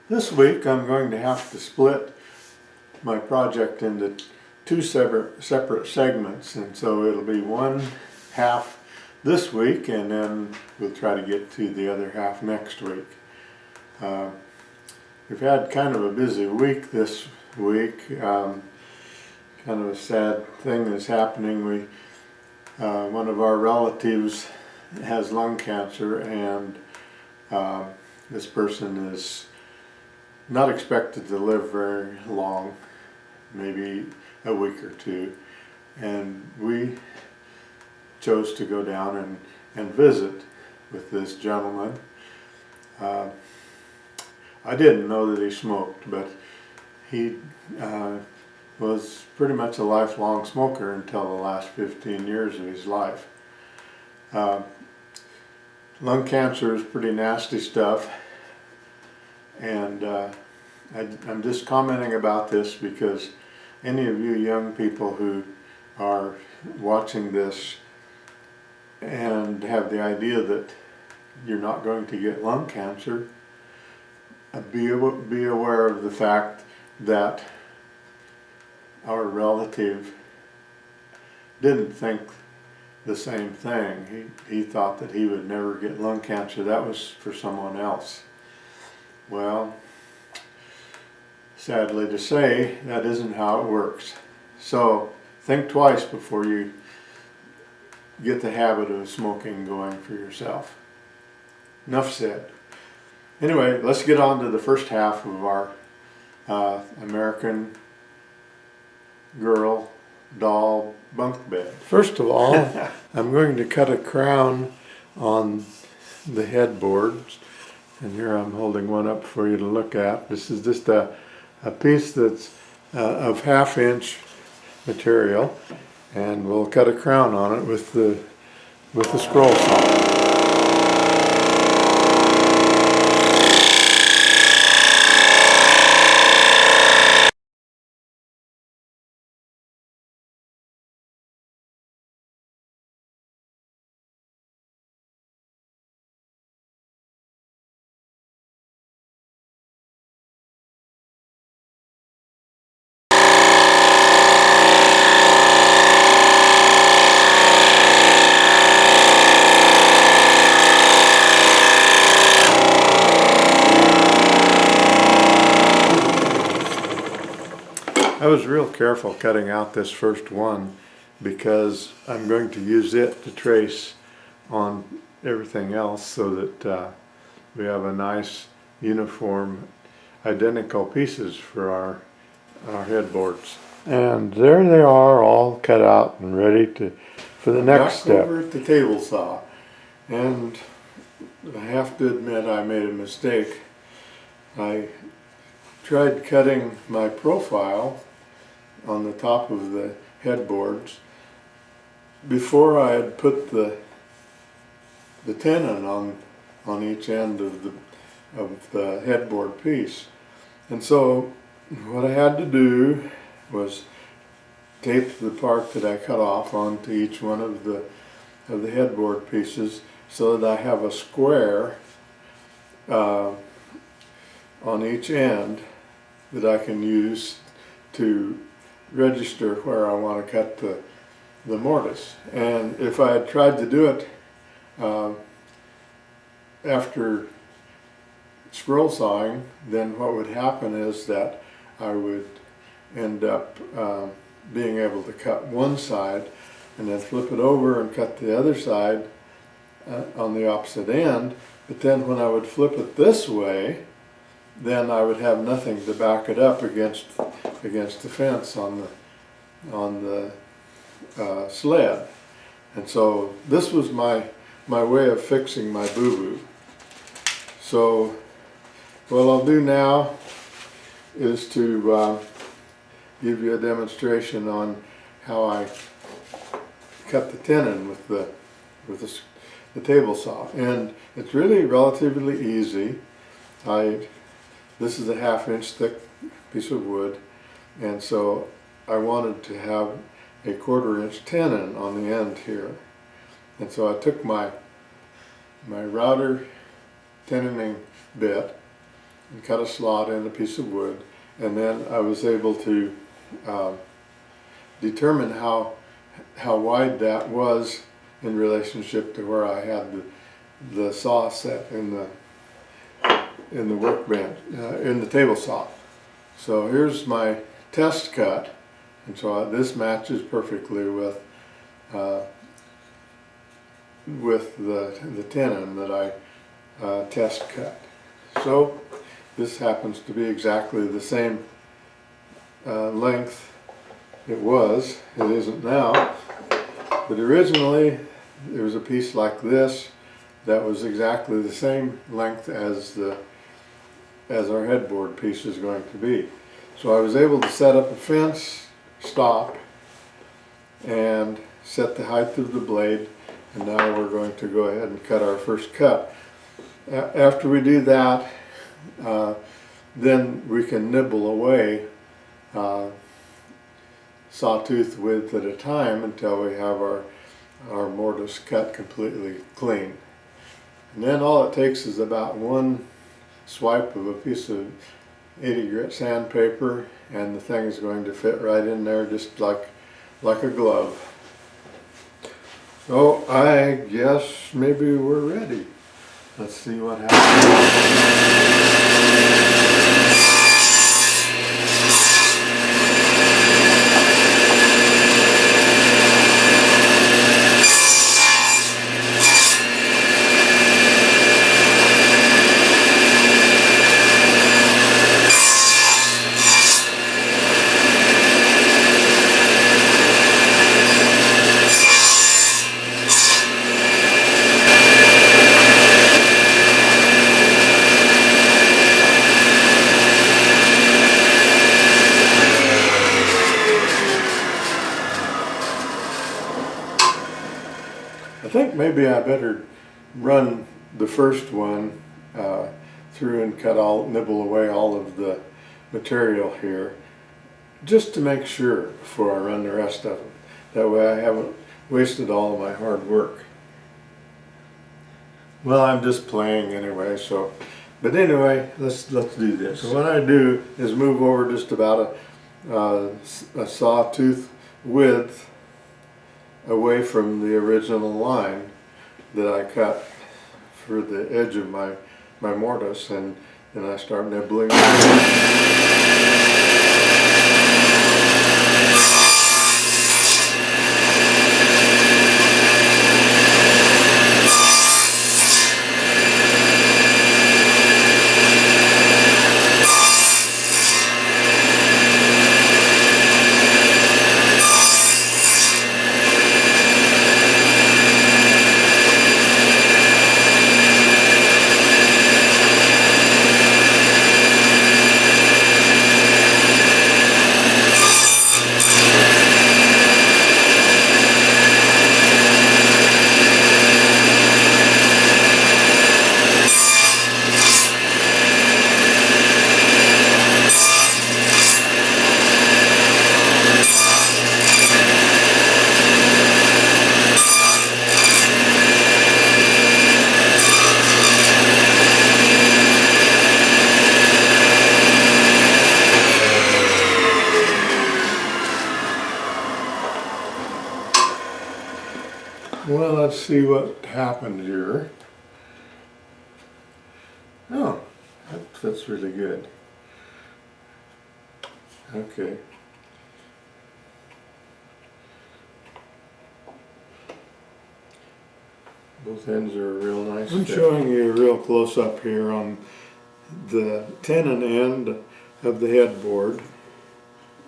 This week I'm going to have to split my project into two separate segments, and so it'll be one half this week and then we'll try to get to the other half next week. We've had kind of a busy week this week. Kind of a sad thing is happening. One of our relatives has lung cancer, and this person is not expected to live very long, maybe a week or two, and we chose to go down and visit with this gentleman. I didn't know that he smoked, but he was pretty much a lifelong smoker until the last 15 years of his life. Lung cancer is pretty nasty stuff, and I'm just commenting about this because any of you young people who are watching this and have the idea that you're not going to get lung cancer, be aware of the fact that our relative didn't think the same thing. He thought that he would never get lung cancer. That was for someone else. Well, sadly to say, that isn't how it works. So think twice before you get the habit of smoking going for yourself. Enough said. Anyway, let's get on to the first half of our American Girl doll bunk bed. First of all, I'm going to cut a crown on the headboards, and here I'm holding one up for you to look at. This is just a piece that's of 1/2 inch material, and we'll cut a crown on it with the scroll saw. I was real careful cutting out this first one because I'm going to use it to trace on everything else so that we have a nice uniform identical pieces for our headboards. And there they are, all cut out and ready for the next step. Over at the table saw, and I have to admit I made a mistake. I tried cutting my profile on the top of the headboards before I had put the tenon on each end of the headboard piece. And so what I had to do was tape the part that I cut off onto each one of the headboard pieces so that I have a square on each end that I can use to register where I want to cut the mortise. And if I had tried to do it after scroll sawing, then what would happen is that I would end up being able to cut one side and then flip it over and cut the other side on the opposite end. But then when I would flip it this way, then I would have nothing to back it up against the fence on the sled. And so this was my way of fixing my boo-boo. So what I'll do now is to give you a demonstration on how I cut the tenon with the table saw. And it's really relatively easy. This is a 1/2 inch thick piece of wood, and so I wanted to have a 1/4 inch tenon on the end here. And so I took my router tenoning bit and cut a slot in a piece of wood, and then I was able to determine how wide that was in relationship to where I had the saw set in the workbench, in the table saw. So here's my test cut, and so this matches perfectly with the tenon that I test cut. So this happens to be exactly the same length it was. It isn't now, but originally there was a piece like this that was exactly the same length as our headboard piece is going to be. So I was able to set up a fence, stop, and set the height of the blade, and now we're going to go ahead and cut our first cut. After we do that, then we can nibble away sawtooth width at a time until we have our mortise cut completely clean. And then all it takes is about one swipe of a piece of 80 grit sandpaper, and the thing is going to fit right in there just like a glove. So I guess maybe we're ready. Let's see what happens. I think maybe I better run the first one through and nibble away all of the material here, just to make sure before I run the rest of them. That way I haven't wasted all of my hard work. Well, I'm just playing anyway, but anyway, let's do this. So what I do is move over just about a sawtooth width away from the original line that I cut for the edge of my mortise, and then I start nibbling. Well, let's see what happened here. Oh, that fits really good. Okay. Both ends are real nice. I'm showing you a real close up here on the tenon end of the headboard,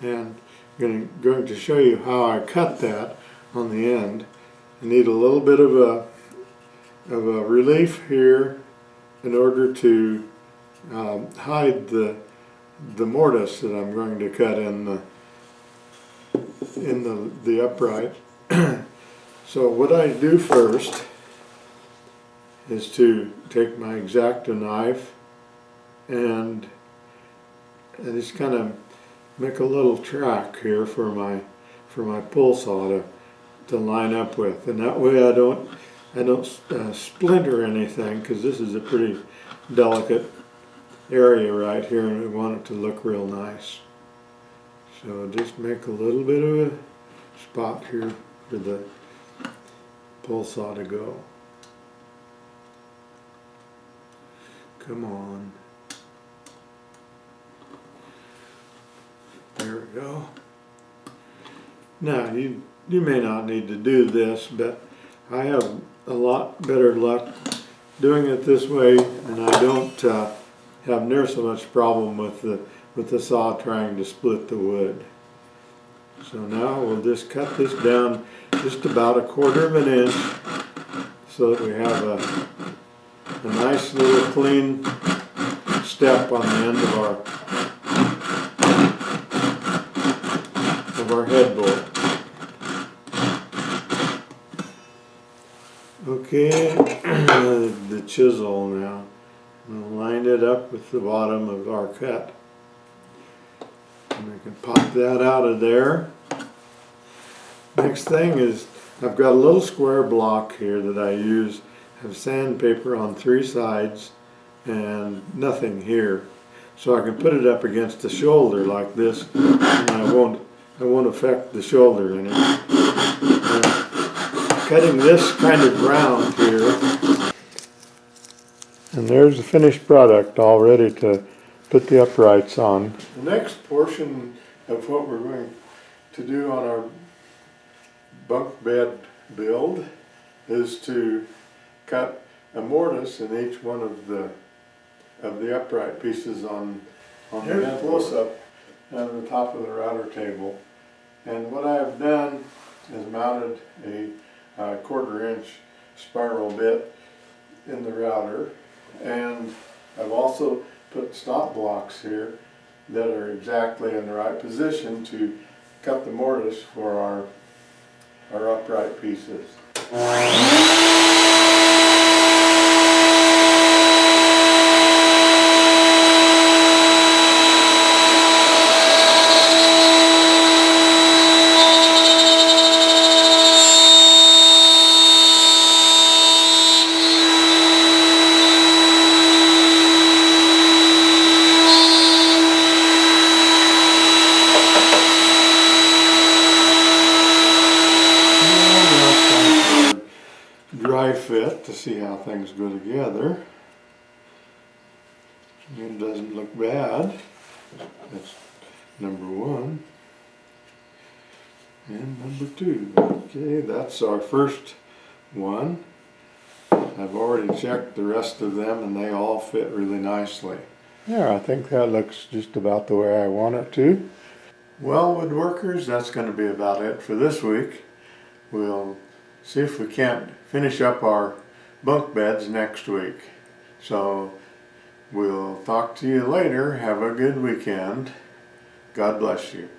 and I'm going to show you how I cut that on the end. I need a little bit of a relief here in order to hide the mortise that I'm going to cut in the upright. So what I do first is to take my X-Acto knife and just kind of make a little track here for my pull saw to line up with, and that way I don't splinter anything, because this is a pretty delicate area right here, and we want it to look real nice. So just make a little bit of a spot here for the pole saw to go. Come on. There we go. Now you may not need to do this, but I have a lot better luck doing it this way, and I don't have near so much problem with the saw trying to split the wood. So now we'll just cut this down just about 1/4 of an inch so that we have a nice little clean step on the end of our headboard. Okay, the chisel now. We'll line it up with the bottom of our cut. And we can pop that out of there. Next thing is I've got a little square block here that I use. I have sandpaper on 3 sides and nothing here. So I can put it up against the shoulder like this, and I won't affect the shoulder any. Cutting this kind of round here. And there's the finished product all ready to put the uprights on. The next portion of what we're going to do on our bunk bed build is to cut a mortise in each one of the upright pieces on the head close-up on the top of the router table. And what I've done is mounted a 1/4 inch spiral bit in the router, and I've also put stop blocks here that are exactly in the right position to cut the mortise for our upright pieces. Dry fit to see how things go together. It doesn't look bad. That's number 1. And number 2. Okay, that's our first one. I've already checked the rest of them and they all fit really nicely. Yeah, I think that looks just about the way I want it to. Well, woodworkers, that's going to be about it for this week. We'll see if we can't finish up our bunk beds next week. So we'll talk to you later. Have a good weekend. God bless you.